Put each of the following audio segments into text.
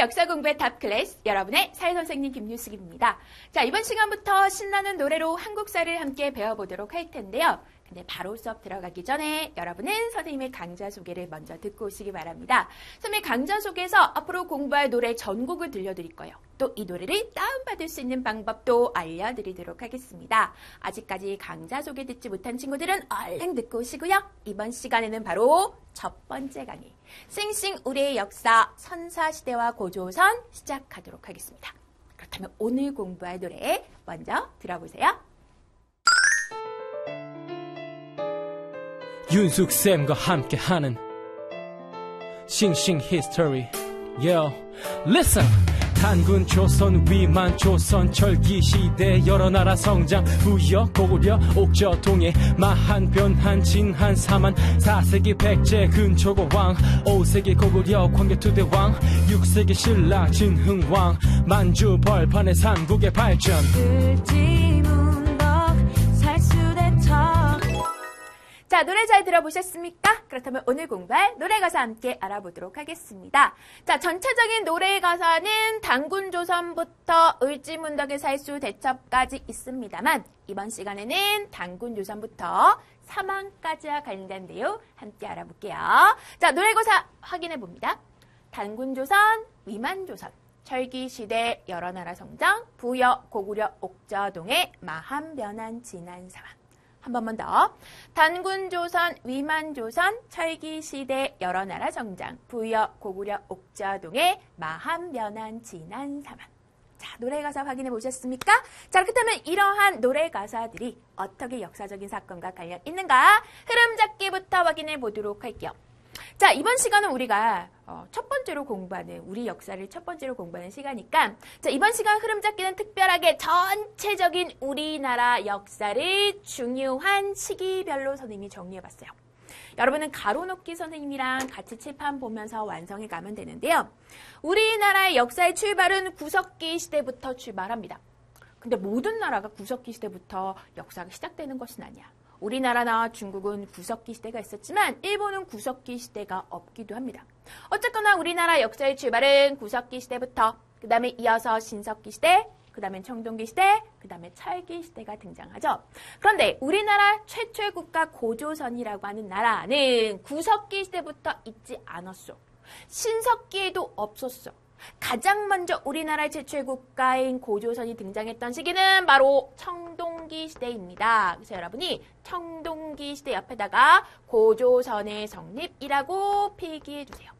역사 공부의 탑 클래스, 여러분의 사회선생님 김유숙입니다. 자, 이번 시간부터 신나는 노래로 한국사를 함께 배워보도록 할 텐데요. 근데 바로 수업 들어가기 전에 여러분은 선생님의 강좌 소개를 먼저 듣고 오시기 바랍니다. 선생님의 강좌 속에서 앞으로 공부할 노래 전곡을 들려드릴 거예요. 또 이 노래를 다운받을 수 있는 방법도 알려드리도록 하겠습니다. 아직까지 강좌 소개 듣지 못한 친구들은 얼른 듣고 오시고요. 이번 시간에는 바로 첫 번째 강의, 싱싱 우리의 역사, 선사시대와 고조선 시작하도록 하겠습니다. 그렇다면 오늘 공부할 노래 먼저 들어보세요. 윤숙쌤과 함께하는 싱싱 히스토리. Yo, listen. 단군 조선, 위만 조선, 철기시대, 여러 나라 성장, 부여, 고구려, 옥저, 동해, 마한, 변한, 진한, 사만, 4세기 백제, 근초고왕, 5세기 고구려, 광개투대왕, 6세기 신라, 진흥왕, 만주, 벌판의 삼국의 발전. 자, 노래 잘 들어보셨습니까? 그렇다면 오늘 공부할 노래 가사 함께 알아보도록 하겠습니다. 자, 전체적인 노래 가사는 단군조선부터 을지문덕의 살수 대첩까지 있습니다만 이번 시간에는 단군조선부터 사망까지와 관련된 내용 함께 알아볼게요. 자, 노래 가사 확인해 봅니다. 단군조선, 위만조선, 철기시대, 여러 나라 성장, 부여, 고구려, 옥저동의 마한변한 진한사왕. 한 번만 더. 단군조선, 위만조선, 철기시대, 여러 나라 성장, 부여, 고구려, 옥저동의 마한변한 진한사만. 자, 노래 가사 확인해 보셨습니까? 자, 그렇다면 이러한 노래 가사들이 어떻게 역사적인 사건과 관련 있는가? 흐름 잡기부터 확인해 보도록 할게요. 자, 이번 시간은 우리가 첫 번째로 공부하는, 우리 역사를 첫 번째로 공부하는 시간이니까, 자, 이번 시간 흐름 잡기는 특별하게 전체적인 우리나라 역사를 중요한 시기별로 선생님이 정리해봤어요. 여러분은 가로놓기 선생님이랑 같이 칠판 보면서 완성해 가면 되는데요. 우리나라의 역사의 출발은 구석기 시대부터 출발합니다. 근데 모든 나라가 구석기 시대부터 역사가 시작되는 것은 아니야. 우리나라나 중국은 구석기 시대가 있었지만 일본은 구석기 시대가 없기도 합니다. 어쨌거나 우리나라 역사의 출발은 구석기 시대부터, 그 다음에 이어서 신석기 시대, 그 다음에 청동기 시대, 그 다음에 철기 시대가 등장하죠. 그런데 우리나라 최초의 국가 고조선이라고 하는 나라는 구석기 시대부터 있지 않았어. 신석기에도 없었어. 가장 먼저 우리나라의 최초의 국가인 고조선이 등장했던 시기는 바로 청동기 시대입니다. 그래서 여러분이 청동기 시대 옆에다가 고조선의 성립이라고 필기해 주세요.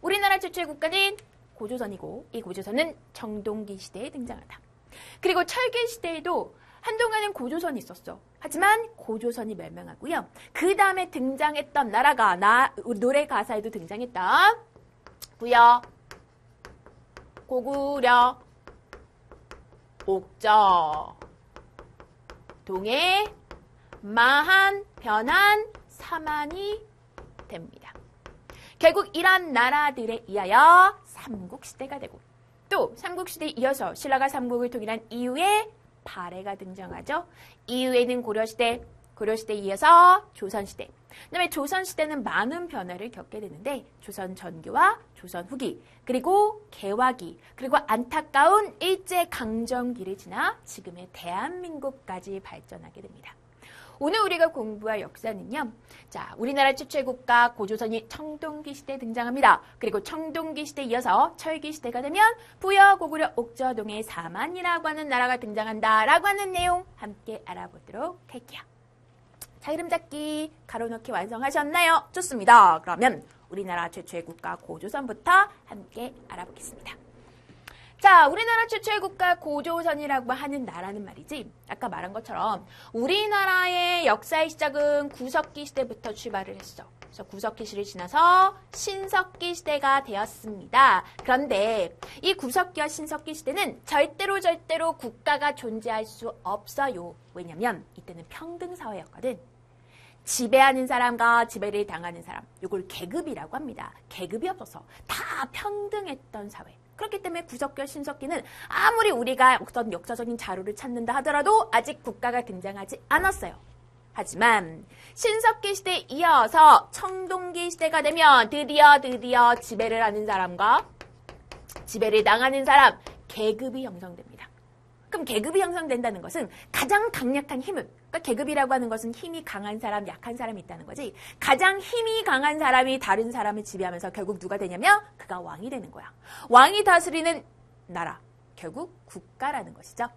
우리나라 최초의 국가는 고조선이고 이 고조선은 청동기 시대에 등장하다. 그리고 철기 시대에도 한동안은 고조선이 있었어. 하지만 고조선이 멸망하고요. 그 다음에 등장했던 나라가 노래 가사에도 등장했던 부여, 고구려, 옥저, 동해, 마한, 변한, 사만이 됩니다. 결국 이러한 나라들에 의하여 삼국시대가 되고, 또 삼국시대에 이어서 신라가 삼국을 통일한 이후에 발해가 등장하죠. 이후에는 고려시대, 고려시대에 이어서 조선시대. 그다음에 조선시대는 많은 변화를 겪게 되는데 조선 전기와 조선 후기, 그리고 개화기, 그리고 안타까운 일제강점기를 지나 지금의 대한민국까지 발전하게 됩니다. 오늘 우리가 공부할 역사는요. 자, 우리나라 최초의 국가 고조선이 청동기 시대에 등장합니다. 그리고 청동기 시대에 이어서 철기 시대가 되면 부여, 고구려, 옥저동의 사만이라고 하는 나라가 등장한다라고 하는 내용 함께 알아보도록 할게요. 자, 흐름 잡기 가로놓기 완성하셨나요? 좋습니다. 그러면 우리나라 최초의 국가 고조선부터 함께 알아보겠습니다. 자, 우리나라 최초의 국가 고조선이라고 하는 나라는 말이지, 아까 말한 것처럼 우리나라의 역사의 시작은 구석기 시대부터 출발을 했어. 그래서 구석기 시를 지나서 신석기 시대가 되었습니다. 그런데 이 구석기와 신석기 시대는 절대로 국가가 존재할 수 없어요. 왜냐면 이때는 평등사회였거든. 지배하는 사람과 지배를 당하는 사람, 이걸 계급이라고 합니다. 계급이 없어서 다 평등했던 사회. 그렇기 때문에 구석기와 신석기는 아무리 우리가 어떤 역사적인 자료를 찾는다 하더라도 아직 국가가 등장하지 않았어요. 하지만 신석기 시대에 이어서 청동기 시대가 되면 드디어 지배를 하는 사람과 지배를 당하는 사람, 계급이 형성됩니다. 그럼 계급이 형성된다는 것은 가장 강력한 힘을, 그러니까 계급이라고 하는 것은 힘이 강한 사람, 약한 사람이 있다는 거지. 가장 힘이 강한 사람이 다른 사람을 지배하면서 결국 누가 되냐면 그가 왕이 되는 거야. 왕이 다스리는 나라, 결국 국가라는 것이죠.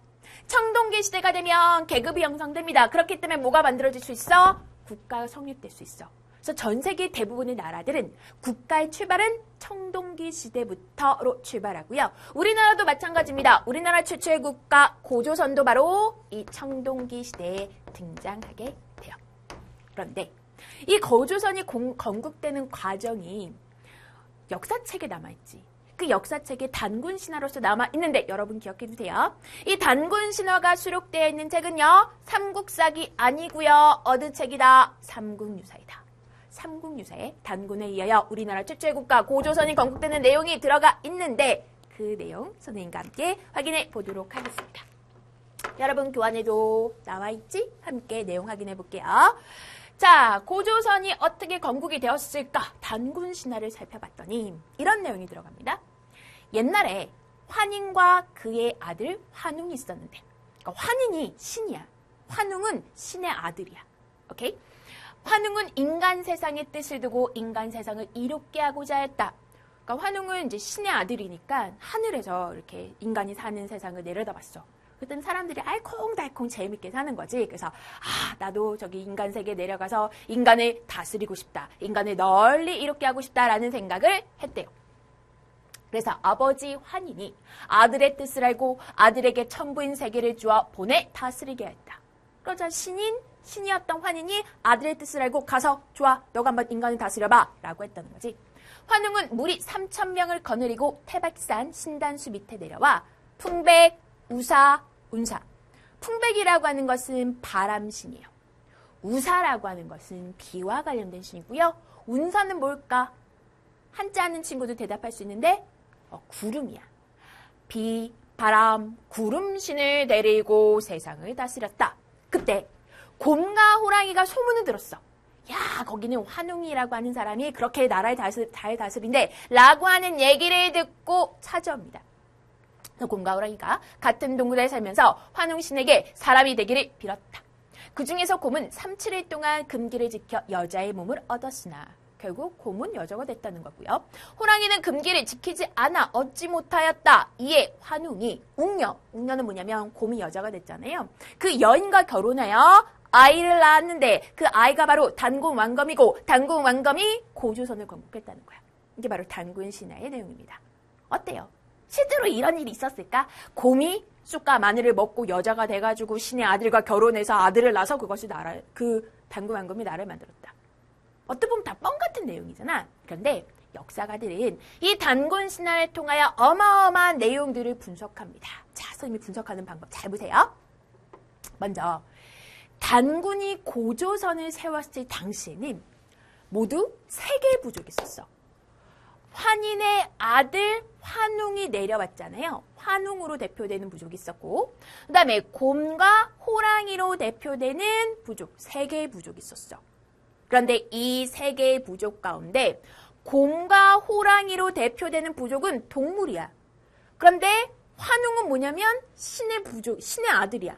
청동기 시대가 되면 계급이 형성됩니다. 그렇기 때문에 뭐가 만들어질 수 있어? 국가가 성립될 수 있어. 그래서 전 세계 대부분의 나라들은 국가의 출발은 청동기 시대부터로 출발하고요. 우리나라도 마찬가지입니다. 우리나라 최초의 국가 고조선도 바로 이 청동기 시대에 등장하게 돼요. 그런데 이 고조선이 건국되는 과정이 역사책에 남아있지. 그 역사책에 단군 신화로서 남아있는데 여러분 기억해 두세요. 이 단군 신화가 수록되어 있는 책은요. 삼국사기 아니고요. 어느 책이다? 삼국유사이다. 삼국유사에 단군에 의하여 우리나라 최초의 국가 고조선이 건국되는 내용이 들어가 있는데 그 내용 선생님과 함께 확인해 보도록 하겠습니다. 여러분 교환에도 나와있지? 함께 내용 확인해 볼게요. 자, 고조선이 어떻게 건국이 되었을까? 단군 신화를 살펴봤더니 이런 내용이 들어갑니다. 옛날에 환인과 그의 아들 환웅이 있었는데, 그러니까 환인이 신이야. 환웅은 신의 아들이야. 오케이? 환웅은 인간 세상의 뜻을 두고 인간 세상을 이롭게 하고자 했다. 그러니까 환웅은 이제 신의 아들이니까 하늘에서 이렇게 인간이 사는 세상을 내려다봤어. 그땐 사람들이 알콩달콩 재밌게 사는 거지. 그래서 나도 저기 인간 세계에 내려가서 인간을 다스리고 싶다. 인간을 널리 이롭게 하고 싶다라는 생각을 했대요. 그래서 아버지 환인이 아들의 뜻을 알고 아들에게 천부인 세계를 주어 보내 다스리게 했다. 그러자 신이었던 환인이 아들의 뜻을 알고 가서 좋아, 너가 한번 인간을 다스려봐 라고 했다는 거지. 환웅은 무리 3,000명을 거느리고 태백산 신단수 밑에 내려와 풍백, 우사, 운사. 풍백이라고 하는 것은 바람신이에요. 우사라고 하는 것은 비와 관련된 신이고요. 운사는 뭘까? 한자 아는 친구도 대답할 수 있는데 구름이야. 비, 바람, 구름신을 데리고 세상을 다스렸다. 그때 곰과 호랑이가 소문을 들었어. 야, 거기는 환웅이라고 하는 사람이 그렇게 나라를 잘 다스린대 라고 하는 얘기를 듣고 찾아옵니다. 곰과 호랑이가 같은 동굴에 살면서 환웅신에게 사람이 되기를 빌었다. 그 중에서 곰은 3-7일 동안 금기를 지켜 여자의 몸을 얻었으나 결국 곰은 여자가 됐다는 거고요. 호랑이는 금기를 지키지 않아 얻지 못하였다. 이에 환웅이 웅녀는 뭐냐면 곰이 여자가 됐잖아요. 그 여인과 결혼하여 아이를 낳았는데 그 아이가 바로 단군 왕검이고 단군 왕검이 고조선을 건국했다는 거야. 이게 바로 단군 신화의 내용입니다. 어때요? 실제로 이런 일이 있었을까? 곰이 쑥과 마늘을 먹고 여자가 돼가지고 신의 아들과 결혼해서 아들을 낳아서 그것이 그 단군 왕검이 나라를 만들었다. 어떻게 보면 다 뻥 같은 내용이잖아. 그런데 역사가들은 이 단군 신화를 통하여 어마어마한 내용들을 분석합니다. 자, 선생님이 분석하는 방법 잘 보세요. 먼저 단군이 고조선을 세웠을 당시에는 모두 3개의 부족이 있었어. 환인의 아들 환웅이 내려왔잖아요. 환웅으로 대표되는 부족이 있었고 그 다음에 곰과 호랑이로 대표되는 부족, 3개의 부족이 있었어. 그런데 이 3개의 부족 가운데 곰과 호랑이로 대표되는 부족은 동물이야. 그런데 환웅은 뭐냐면 신의 부족, 신의 아들이야.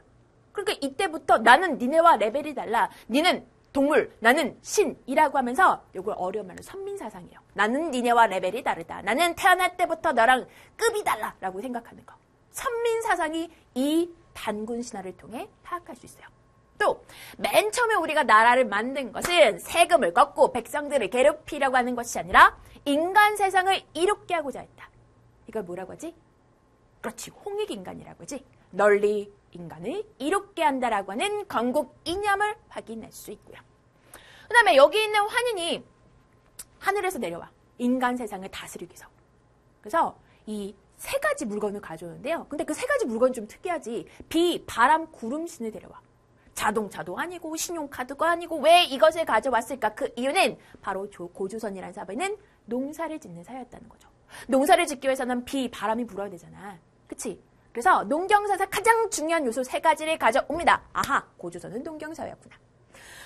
그러니까 이때부터 나는 니네와 레벨이 달라. 니는 동물, 나는 신이라고 하면서 이걸 어려운 말로 선민사상이에요. 나는 니네와 레벨이 다르다. 나는 태어날 때부터 너랑 급이 달라 라고 생각하는 거. 선민사상이 이 단군 신화를 통해 파악할 수 있어요. 또 맨 처음에 우리가 나라를 만든 것은 세금을 걷고 백성들을 괴롭히려고 하는 것이 아니라 인간 세상을 이롭게 하고자 했다. 이걸 뭐라고 하지? 그렇지, 홍익인간이라고 하지. 널리 인간을 이롭게 한다라고 하는 건국 이념을 확인할 수 있고요. 그 다음에 여기 있는 환인이 하늘에서 내려와. 인간 세상을 다스리기 위해서. 그래서 이 3가지 물건을 가져오는데요. 근데 그 3가지 물건은 좀 특이하지. 비, 바람, 구름신을 데려와. 자동차도 아니고 신용카드가 아니고 왜 이것을 가져왔을까? 그 이유는 바로 고조선이라는 사회는 농사를 짓는 사회였다는 거죠. 농사를 짓기 위해서는 비, 바람이 불어야 되잖아. 그치? 그래서 농경사에서 가장 중요한 요소 3가지를 가져옵니다. 아하, 고조선은 농경사회였구나.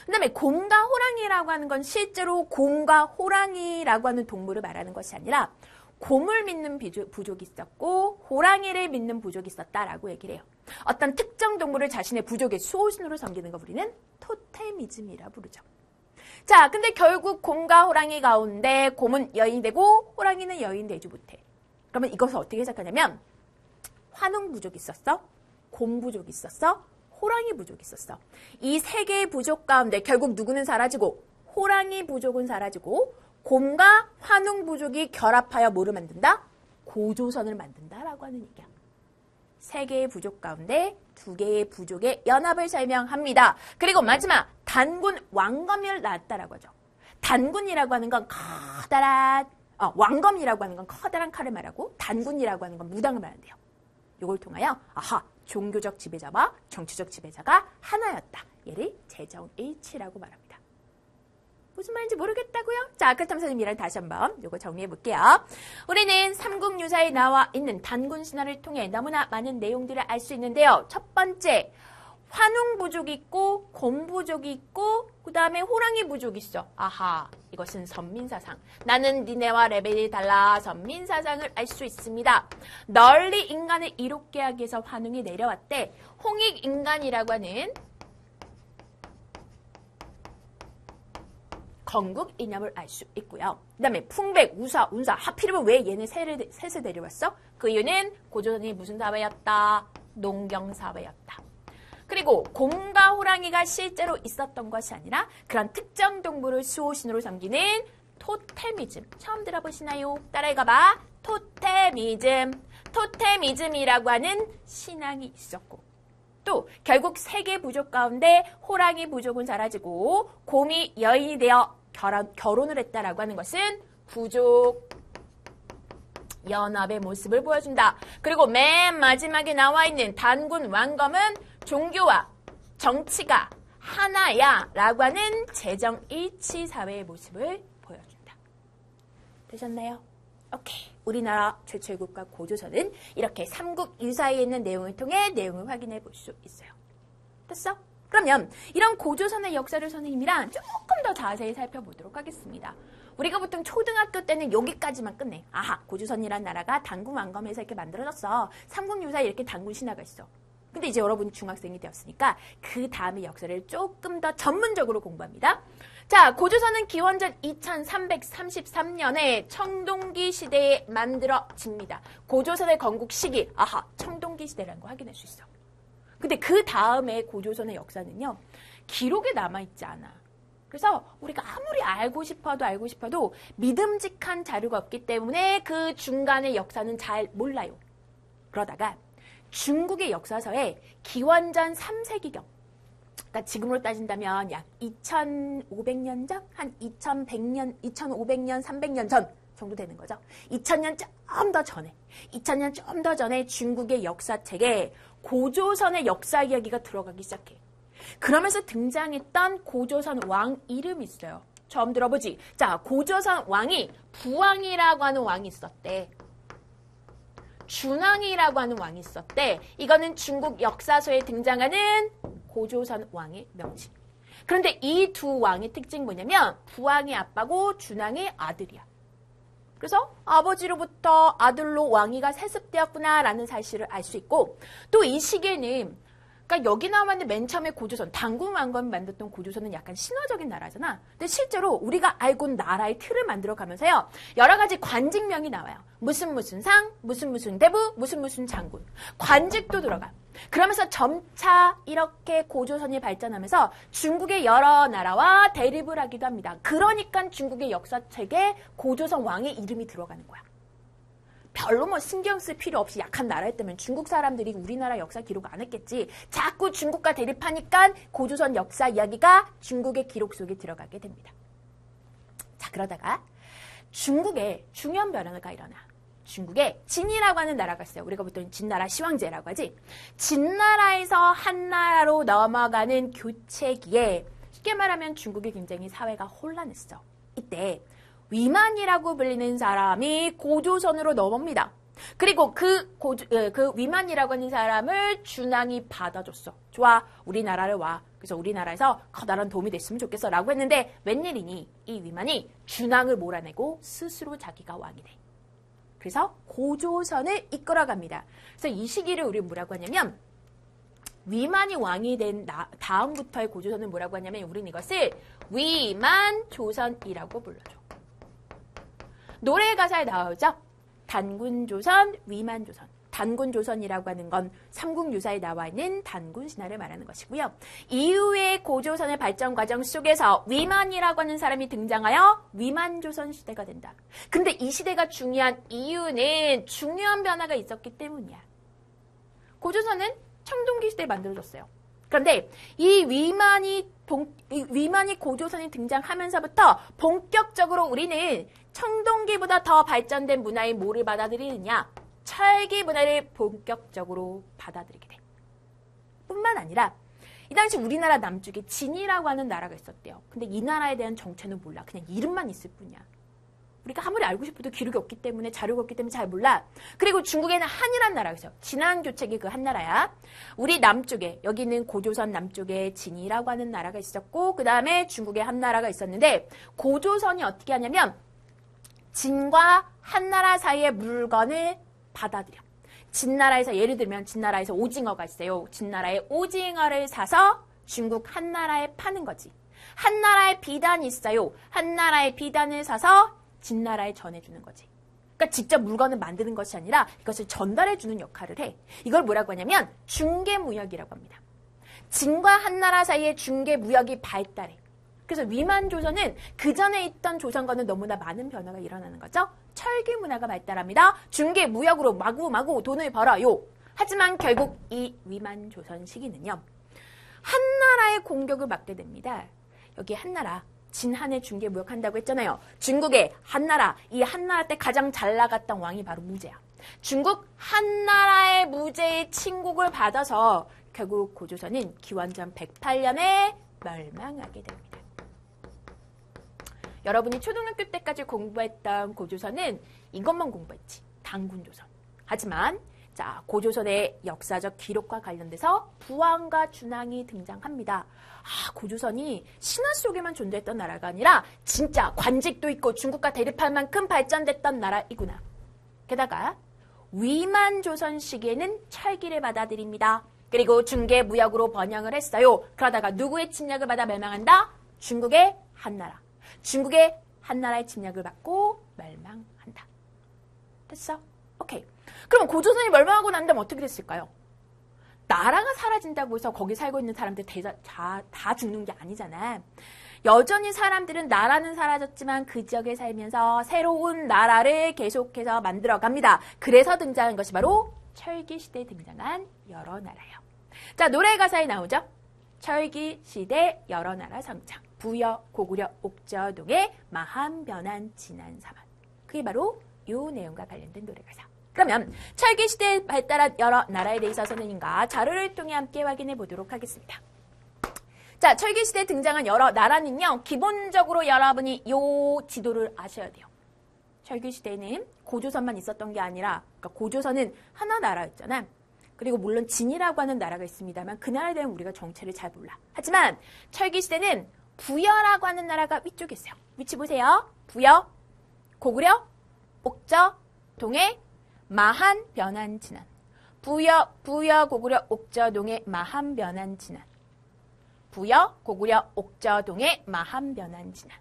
그 다음에 곰과 호랑이라고 하는 건 실제로 곰과 호랑이라고 하는 동물을 말하는 것이 아니라 곰을 믿는 부족이 있었고 호랑이를 믿는 부족이 있었다라고 얘기를 해요. 어떤 특정 동물을 자신의 부족의 수호신으로 섬기는 거 우리는 토테미즘이라 부르죠. 자, 근데 결국 곰과 호랑이 가운데 곰은 여인이 되고 호랑이는 여인 되지 못해. 그러면 이것을 어떻게 해석하냐면 환웅 부족이 있었어, 곰 부족이 있었어, 호랑이 부족이 있었어. 이 세 개의 부족 가운데 결국 누구는 사라지고 호랑이 부족은 사라지고 곰과 환웅 부족이 결합하여 뭐를 만든다? 고조선을 만든다라고 하는 얘기야. 세 개의 부족 가운데 두 개의 부족의 연합을 설명합니다. 그리고 마지막 단군 왕검을 낳았다라고 하죠. 단군이라고 하는 건 커다란 왕검이라고 하는 건 커다란 칼을 말하고 단군이라고 하는 건 무당을 말한대요. 이걸 통하여 아하 종교적 지배자와 정치적 지배자가 하나였다. 얘를 제정일치라고 말합니다. 무슨 말인지 모르겠다고요? 자, 그렇다면 선생님이랑 다시 한번 이거 정리해 볼게요. 우리는 삼국유사에 나와 있는 단군 신화를 통해 너무나 많은 내용들을 알 수 있는데요. 첫 번째, 환웅 부족이 있고 곰 부족이 있고 그 다음에 호랑이 부족이 있어. 아하, 이것은 선민사상. 나는 니네와 레벨이 달라 선민사상을 알 수 있습니다. 널리 인간을 이롭게 하기 위해서 환웅이 내려왔대. 홍익인간이라고 하는 건국 이념을 알 수 있고요. 그 다음에 풍백, 우사, 운사, 하필이면 왜 얘네 셋을 데려왔어? 그 이유는 고조선이 무슨 사회였다? 농경사회였다. 그리고 곰과 호랑이가 실제로 있었던 것이 아니라 그런 특정 동물을 수호신으로 섬기는 토테미즘. 처음 들어보시나요? 따라해봐봐. 토테미즘. 토테미즘이라고 하는 신앙이 있었고 또 결국 세 개 부족 가운데 호랑이 부족은 사라지고 곰이 여인이 되어 결혼을 했다라고 하는 것은 부족 연합의 모습을 보여준다. 그리고 맨 마지막에 나와 있는 단군 왕검은 종교와 정치가 하나야 라고 하는 재정일치 사회의 모습을 보여준다. 되셨나요? 오케이. 우리나라 최초의 국가 고조선은 이렇게 삼국유사에 있는 내용을 통해 내용을 확인해 볼 수 있어요. 됐어? 그러면 이런 고조선의 역사를 선생님이랑 조금 더 자세히 살펴보도록 하겠습니다. 우리가 보통 초등학교 때는 여기까지만 끝내. 아하, 고조선이란 나라가 단군 왕검에서 이렇게 만들어졌어. 삼국유사에 이렇게 단군 신화가 있어. 근데 이제 여러분이 중학생이 되었으니까 그 다음의 역사를 조금 더 전문적으로 공부합니다. 자, 고조선은 기원전 2333년에 청동기 시대에 만들어집니다. 고조선의 건국 시기, 아하, 청동기 시대라는 거 확인할 수 있어. 근데 그 다음에 고조선의 역사는요, 기록에 남아있지 않아. 그래서 우리가 아무리 알고 싶어도 믿음직한 자료가 없기 때문에 그 중간의 역사는 잘 몰라요. 그러다가 중국의 역사서에 기원전 3세기경, 그러니까 지금으로 따진다면 약 2500년 전? 한 2100년, 2500년, 300년 전 정도 되는 거죠. 2000년 좀 더 전에, 2000년 좀 더 전에 중국의 역사책에 고조선의 역사 이야기가 들어가기 시작해. 그러면서 등장했던 고조선 왕 이름이 있어요. 처음 들어보지? 자, 고조선 왕이 부왕이라고 하는 왕이 있었대. 준왕이라고 하는 왕이 있었대. 이거는 중국 역사서에 등장하는 고조선 왕의 명칭. 그런데 이 두 왕의 특징이 뭐냐면 부왕이 아빠고 준왕이 아들이야. 그래서 아버지로부터 아들로 왕위가 세습되었구나라는 사실을 알 수 있고 또 이 시기에는 그러니까 여기 나왔는데 맨 처음에 고조선, 단군 왕건을 만들었던 고조선은 약간 신화적인 나라잖아. 근데 실제로 우리가 알고 있는 나라의 틀을 만들어가면서요. 여러 가지 관직명이 나와요. 무슨 상, 무슨 대부, 무슨 장군. 관직도 들어가. 그러면서 점차 이렇게 고조선이 발전하면서 중국의 여러 나라와 대립을 하기도 합니다. 그러니까 중국의 역사책에 고조선 왕의 이름이 들어가는 거야. 별로 뭐 신경 쓸 필요 없이 약한 나라였다면 중국 사람들이 우리나라 역사 기록 안 했겠지. 자꾸 중국과 대립하니까 고조선 역사 이야기가 중국의 기록 속에 들어가게 됩니다. 자, 그러다가 중국에 중요한 변화가 일어나. 중국에 진이라고 하는 나라가 있어요. 우리가 보통 진나라 시황제라고 하지. 진나라에서 한나라로 넘어가는 교체기에 쉽게 말하면 중국이 굉장히 사회가 혼란했어. 이때 위만이라고 불리는 사람이 고조선으로 넘어옵니다. 그리고 그 위만이라고 하는 사람을 준왕이 받아줬어. 좋아, 우리나라를 와. 그래서 우리나라에서 커다란 도움이 됐으면 좋겠어 라고 했는데 웬일이니 이 위만이 준왕을 몰아내고 스스로 자기가 왕이 돼. 그래서 고조선을 이끌어갑니다. 그래서 이 시기를 우리 뭐라고 하냐면 위만이 왕이 된 다음부터의 고조선은 뭐라고 하냐면 우리는 이것을 위만조선이라고 불러줘. 노래 가사에 나오죠. 단군조선, 위만조선. 단군조선이라고 하는 건 삼국유사에 나와 있는 단군 신화를 말하는 것이고요. 이후의 고조선의 발전 과정 속에서 위만이라고 하는 사람이 등장하여 위만조선 시대가 된다. 근데 이 시대가 중요한 이유는 중요한 변화가 있었기 때문이야. 고조선은 청동기 시대에 만들어졌어요. 그런데 이 위만이 고조선이 등장하면서부터 본격적으로 우리는 청동기보다 더 발전된 문화의 뭐를 받아들이느냐? 철기 문화를 본격적으로 받아들이게 돼. 뿐만 아니라 이 당시 우리나라 남쪽에 진이라고 하는 나라가 있었대요. 근데 이 나라에 대한 정체는 몰라. 그냥 이름만 있을 뿐이야. 우리가 아무리 알고 싶어도 기록이 없기 때문에 자료가 없기 때문에 잘 몰라. 그리고 중국에는 한이란 나라가 있어요. 진안교책이 그 한 나라야. 우리 남쪽에 여기 있는 고조선 남쪽에 진이라고 하는 나라가 있었고 그 다음에 중국에 한 나라가 있었는데 고조선이 어떻게 하냐면 진과 한나라 사이의 물건을 받아들여. 진나라에서 예를 들면 진나라에서 오징어가 있어요. 진나라의 오징어를 사서 중국 한나라에 파는 거지. 한나라의 비단이 있어요. 한나라의 비단을 사서 진나라에 전해주는 거지. 그러니까 직접 물건을 만드는 것이 아니라 이것을 전달해주는 역할을 해. 이걸 뭐라고 하냐면 중개무역이라고 합니다. 진과 한나라 사이의 중개무역이 발달해. 그래서 위만조선은 그 전에 있던 조선과는 너무나 많은 변화가 일어나는 거죠. 철기 문화가 발달합니다. 중개무역으로 마구마구 돈을 벌어요. 하지만 결국 이 위만조선 시기는요. 한나라의 공격을 받게 됩니다. 여기 한나라. 진한의 중개무역한다고 했잖아요. 중국의 한나라, 이 한나라 때 가장 잘 나갔던 왕이 바로 무제야. 중국 한나라의 무제의 침공을 받아서 결국 고조선은 기원전 108년에 멸망하게 됩니다. 여러분이 초등학교 때까지 공부했던 고조선은 이것만 공부했지. 단군조선. 하지만 자, 고조선의 역사적 기록과 관련돼서 부왕과 준왕이 등장합니다. 고조선이 신화 속에만 존재했던 나라가 아니라 진짜 관직도 있고 중국과 대립할 만큼 발전됐던 나라이구나. 게다가 위만조선 시기에는 철기를 받아들입니다. 그리고 중개무역으로 번영을 했어요. 그러다가 누구의 침략을 받아 멸망한다? 중국의 한나라. 중국의 한나라의 침략을 받고 멸망한다. 됐어? 오케이. 그럼 고조선이 멸망하고 난 다음 어떻게 됐을까요? 나라가 사라진다고 해서 거기 살고 있는 사람들 다 죽는 게 아니잖아. 여전히 사람들은 나라는 사라졌지만 그 지역에 살면서 새로운 나라를 계속해서 만들어갑니다. 그래서 등장한 것이 바로 철기시대에 등장한 여러 나라예요. 자, 노래 가사에 나오죠? 철기시대 여러 나라 성창. 부여, 고구려, 옥저동의 마한변한 진한사만. 그게 바로 이 내용과 관련된 노래 가사. 그러면 철기시대에 발달한 여러 나라에 대해서는 자료를 통해 함께 확인해 보도록 하겠습니다. 자, 철기시대에 등장한 여러 나라는요. 기본적으로 여러분이 이 지도를 아셔야 돼요. 철기시대에는 고조선만 있었던 게 아니라 그러니까 고조선은 하나 나라였잖아. 그리고 물론 진이라고 하는 나라가 있습니다만 그 나라에 대한 우리가 정체를 잘 몰라. 하지만 철기시대는 부여라고 하는 나라가 위쪽에 있어요. 위치 보세요. 부여, 고구려, 옥저, 동해, 마한, 변한, 진한. 부여, 고구려, 옥저, 동해, 마한, 변한, 진한. 부여, 고구려, 옥저, 동해, 마한, 변한, 진한.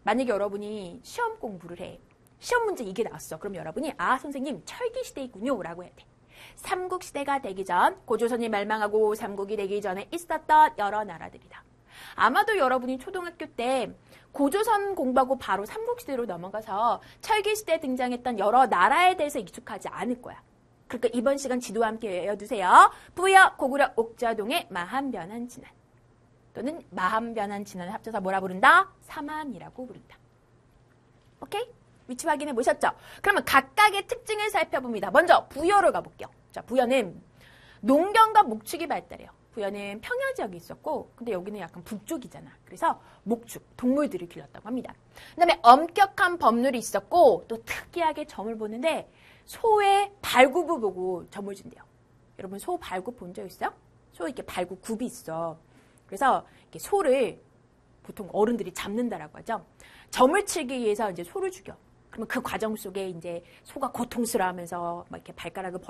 만약에 여러분이 시험 공부를 해. 시험 문제 이게 나왔어. 그럼 여러분이 선생님 철기시대이군요 라고 해야 돼. 삼국시대가 되기 전 고조선이 멸망하고 삼국이 되기 전에 있었던 여러 나라들이다. 아마도 여러분이 초등학교 때 고조선 공부하고 바로 삼국시대로 넘어가서 철기시대에 등장했던 여러 나라에 대해서 익숙하지 않을 거야. 그러니까 이번 시간 지도와 함께 외워두세요. 부여, 고구려, 옥저동의 마한변한 진한. 또는 마한변한 진한을 합쳐서 뭐라 부른다? 사만이라고 부른다. 오케이? 위치 확인해 보셨죠? 그러면 각각의 특징을 살펴봅니다. 먼저 부여로 가볼게요. 자, 부여는 농경과 목축이 발달해요. 부여는 평야 지역이 있었고 근데 여기는 약간 북쪽이잖아. 그래서 목축, 동물들을 길렀다고 합니다. 그 다음에 엄격한 법률이 있었고 또 특이하게 점을 보는데 소의 발굽을 보고 점을 준대요. 여러분 소 발굽 본 적 있어요? 소 이렇게 발굽 굽이 있어. 그래서 이렇게 소를 보통 어른들이 잡는다라고 하죠. 점을 치기 위해서 이제 소를 죽여. 그러면 그 과정 속에 이제 소가 고통스러워하면서 막 이렇게 발가락을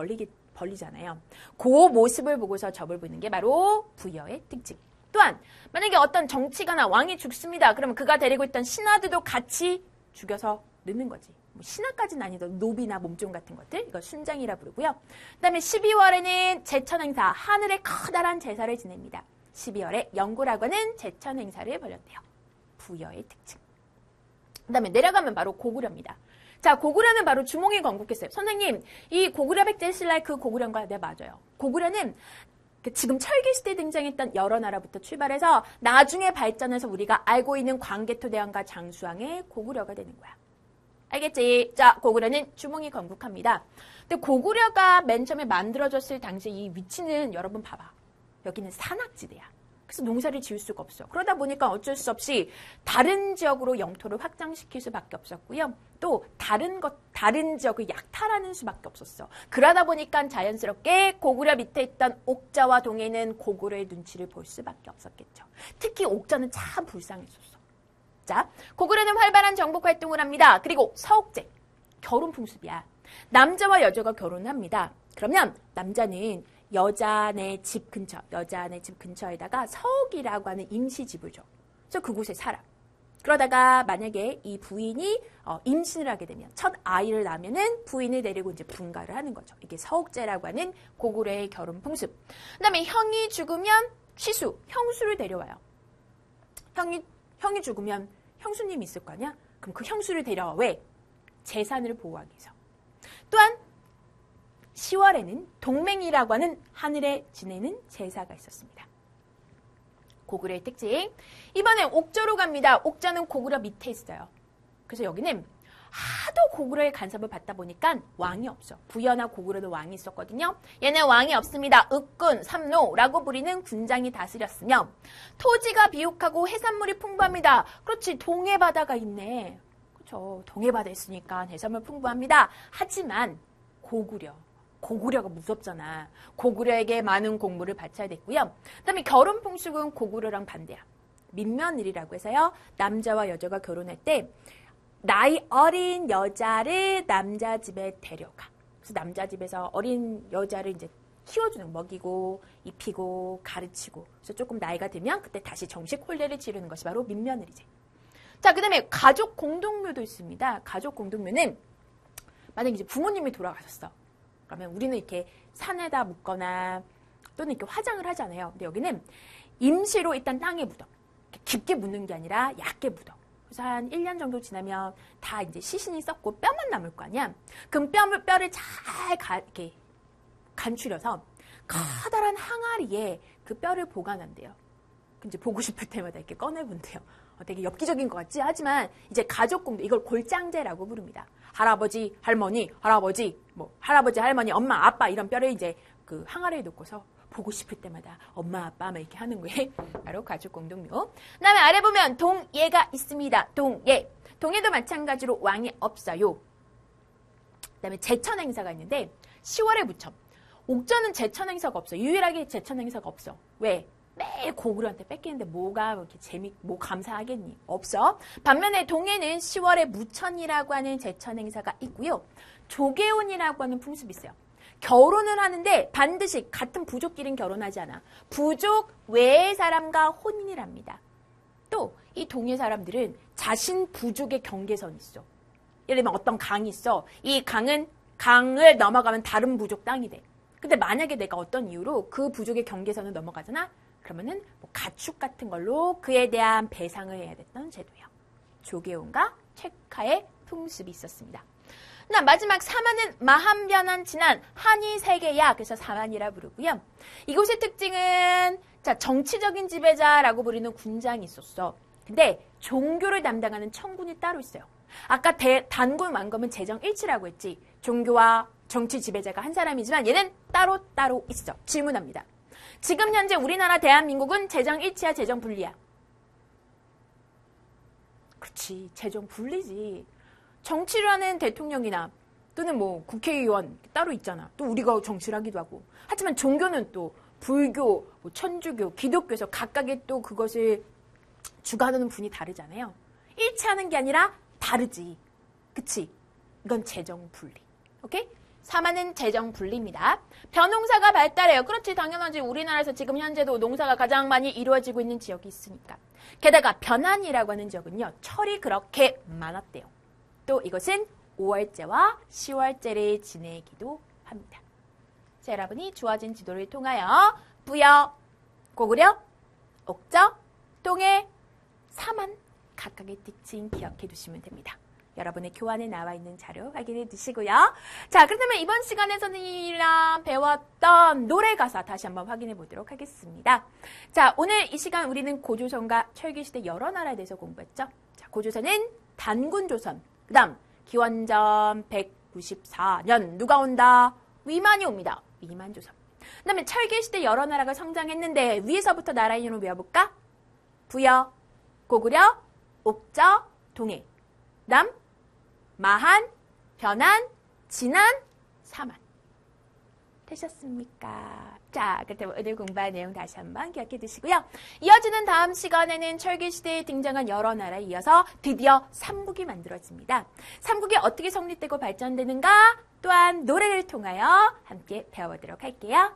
벌리잖아요. 그 모습을 보고서 접을 부는 게 바로 부여의 특징. 또한 만약에 어떤 정치가나 왕이 죽습니다. 그러면 그가 데리고 있던 신하들도 같이 죽여서 넣는 거지. 뭐 신하까지는 아니더라도 노비나 몸종 같은 것들, 이걸 순장이라 부르고요. 그다음에 12월에는 제천 행사, 하늘의 커다란 제사를 지냅니다. 12월에 영구라고 하는 제천 행사를 벌였대요. 부여의 특징. 그다음에 내려가면 바로 고구려입니다. 자, 고구려는 바로 주몽이 건국했어요. 선생님, 이 고구려 백제신라의 그 고구려인가요? 네, 맞아요. 고구려는 지금 철기시대에 등장했던 여러 나라부터 출발해서 나중에 발전해서 우리가 알고 있는 광개토대왕과 장수왕의 고구려가 되는 거야. 알겠지? 자, 고구려는 주몽이 건국합니다. 근데 고구려가 맨 처음에 만들어졌을 당시 이 위치는 여러분 봐봐. 여기는 산악지대야. 그래서 농사를 지을 수가 없어. 그러다 보니까 어쩔 수 없이 다른 지역으로 영토를 확장시킬 수밖에 없었고요. 또 다른 지역을 약탈하는 수밖에 없었어. 그러다 보니까 자연스럽게 고구려 밑에 있던 옥자와 동해는 고구려의 눈치를 볼 수밖에 없었겠죠. 특히 옥자는 참 불쌍했었어. 자, 고구려는 활발한 정복 활동을 합니다. 그리고 서옥제, 결혼 풍습이야. 남자와 여자가 결혼을 합니다. 그러면 남자는 여자네 집 근처에다가 서옥이라고 하는 임시집을 줘. 그래서 그곳에 살아. 그러다가 만약에 이 부인이 임신을 하게 되면 첫 아이를 낳으면은 부인을 데리고 이제 분가를 하는 거죠. 이게 서옥제라고 하는 고구려의 결혼 풍습. 그다음에 형이 죽으면 시수, 형수를 데려와요. 형이 죽으면 형수님이 있을 거 아니야? 그럼 그 형수를 데려와. 왜? 재산을 보호하기 위해서. 또한 10월에는 동맹이라고 하는 하늘에 지내는 제사가 있었습니다. 고구려의 특징. 이번엔 옥저로 갑니다. 옥자는 고구려 밑에 있어요. 그래서 여기는 하도 고구려의 간섭을 받다 보니까 왕이 없어. 부여나 고구려도 왕이 있었거든요. 얘는 왕이 없습니다. 읍군, 삼노라고 부리는 군장이 다스렸으며 토지가 비옥하고 해산물이 풍부합니다. 그렇지, 동해바다가 있네. 그렇죠. 동해바다에 있으니까 해산물 풍부합니다. 하지만 고구려가 무섭잖아. 고구려에게 많은 공물을 바쳐야 됐고요. 그다음에 결혼 풍습은 고구려랑 반대야. 민며느리라고 해서요. 남자와 여자가 결혼할 때 나이 어린 여자를 남자 집에 데려가. 그래서 남자 집에서 어린 여자를 이제 키워주는, 먹이고 입히고 가르치고. 그래서 조금 나이가 들면 그때 다시 정식 혼례를 치르는 것이 바로 민며느리제. 자, 그다음에 가족 공동묘도 있습니다. 가족 공동묘는 만약에 이제 부모님이 돌아가셨어. 그러면 우리는 이렇게 산에다 묻거나 또는 이렇게 화장을 하잖아요. 근데 여기는 임시로 일단 땅에 묻어. 깊게 묻는 게 아니라 얕게 묻어. 그래서 한 1년 정도 지나면 다 이제 시신이 썩고 뼈만 남을 거 아니야. 그럼 뼈를 잘 이렇게 간추려서 커다란 항아리에 그 뼈를 보관한대요. 이제 보고 싶을 때마다 이렇게 꺼내본대요. 되게 엽기적인 것 같지? 하지만 이제 가족공동, 이걸 골장제라고 부릅니다. 할아버지, 할머니, 할아버지, 할머니, 엄마, 아빠 이런 뼈를 이제 그 항아리에 놓고서 보고 싶을 때마다 엄마, 아빠 막 이렇게 하는 거에 바로 가족공동묘. 그다음에 아래 보면 동예가 있습니다. 동예도 마찬가지로 왕이 없어요. 그다음에 제천 행사가 있는데 10월에 무첨. 옥저는 제천 행사가 없어. 유일하게 제천 행사가 없어. 왜? 매일 고구려한테 뺏기는데 뭐가 이렇게 뭐 감사하겠니? 없어. 반면에 동해는 10월에 무천이라고 하는 제천 행사가 있고요. 조계혼이라고 하는 풍습이 있어요. 결혼을 하는데 반드시 같은 부족끼리는 결혼하지 않아. 부족 외의 사람과 혼인을 합니다. 또 이 동해 사람들은 자신 부족의 경계선이 있어. 예를 들면 어떤 강이 있어. 이 강을 넘어가면 다른 부족 땅이 돼. 근데 만약에 내가 어떤 이유로 그 부족의 경계선을 넘어가잖아? 그러면은 뭐 가축 같은 걸로 그에 대한 배상을 해야 됐던 제도예요. 조계혼과 책하의 풍습이 있었습니다. 마지막 사만은 마한변한 진한 한이 세계야. 그래서 사만이라 부르고요. 이곳의 특징은 정치적인 지배자라고 부르는 군장이 있었어. 근데 종교를 담당하는 청군이 따로 있어요. 아까 단군 왕검은 재정일치라고 했지. 종교와 정치 지배자가 한 사람이지만 얘는 따로 있어. 질문합니다. 지금 현재 우리나라 대한민국은 재정일치야, 재정분리야? 그렇지, 재정분리지. 정치를 하는 대통령이나 또는 뭐 국회의원 따로 있잖아. 또 우리가 정치를 하기도 하고. 하지만 종교는 또 불교, 뭐 천주교, 기독교에서 각각의 또 그것을 주관하는 분이 다르잖아요. 일치하는 게 아니라 다르지. 그치? 이건 재정분리. 오케이? 사만은 재정분리입니다. 벼농사가 발달해요. 그렇지, 당연하지. 우리나라에서 지금 현재도 농사가 가장 많이 이루어지고 있는 지역이 있으니까. 게다가 변안이라고 하는 지역은요, 철이 그렇게 많았대요. 또 이것은 5월제와 10월제를 지내기도 합니다. 자, 여러분이 주어진 지도를 통하여 부여, 고구려, 옥저, 동해, 사만 각각의 특징 기억해 두시면 됩니다. 여러분의 교환에 나와 있는 자료 확인해 두시고요. 자, 그렇다면 이번 시간에 선생님이랑 배웠던 노래 가사 다시 한번 확인해 보도록 하겠습니다. 자, 오늘 이 시간 우리는 고조선과 철기시대 여러 나라에 대해서 공부했죠. 자, 고조선은 단군조선, 그 다음 기원전 194년 누가 온다? 위만이 옵니다. 위만조선. 그 다음에 철기시대 여러 나라가 성장했는데 위에서부터 나라 이름을 외워볼까? 부여, 고구려, 옥저, 동해. 그 다음 마한, 변안, 진안, 사만. 되셨습니까? 자, 그렇다면 오늘 공부한 내용 다시 한번 기억해 두시고요. 이어지는 다음 시간에는 철기시대에 등장한 여러 나라에 이어서 드디어 삼국이 만들어집니다. 삼국이 어떻게 성립되고 발전되는가 또한 노래를 통하여 함께 배워보도록 할게요.